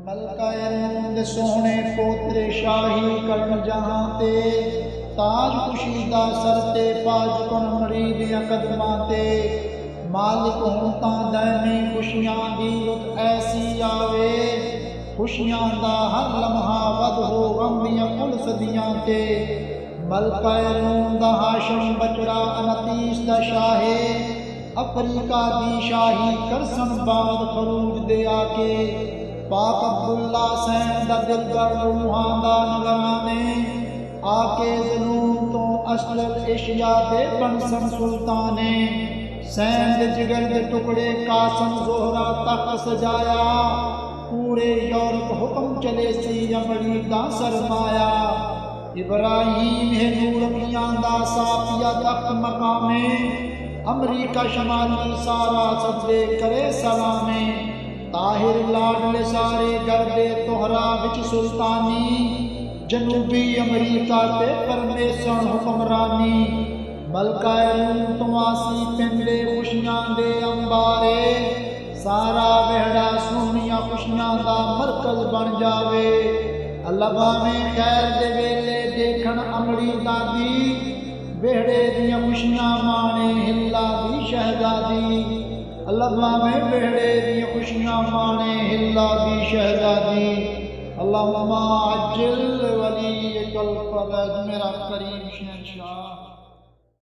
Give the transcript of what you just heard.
ملکہ روم سونے پوترے شاہی کرن جہاں تے تاج کشیدہ سر تے پاج کن مرید قدماں تے مالک ہوں تاں دائمی خوشیاں دی رت ایسی آوے خوشیاں دا ہر لمحہ ود ہو غم دیاں کل صدیاں تے ملکہ روم دا ہاشم بچڑا انتیس دا شاہے افریقہ دی شاہی کرسن بعد خروج دے آکے پاک عبداللہ سین دا دلگر روحاں دا نگرانے آکے ظلم تو اصل اشیاء دے بنسن سلطانے سین دے جگر دے ٹکڑے قاسم زہرہ تخت سجایا پورے یورپ حکم چلے سی عمری دا سرمایا ابراہیم ہے نور میاں دا ساپیا تخت مقامے امریکہ شمالی سارا سجدے کرے سلامے طاہر لاڈلے سارے گردے توہرا وچ سلطانی جنوبی امریکہ تے پرمیسن حکمرانی ملکہ روم تماسی پندے خوشیاں دے انبارے سارا وہڑا سونیاں خوشیاں دا مرکز بن جاوے اللہ میں خیر دے ویلے دیکھن امڑی دادی وہڑے دیاں خوشیاں مانے ہلا دی شہزادی اللہ میں وہڑے دیاں خوشیاں مانے ہلا دی شہزادی اللہم عجل ولیک الفرج میرا کریم شہنشاہ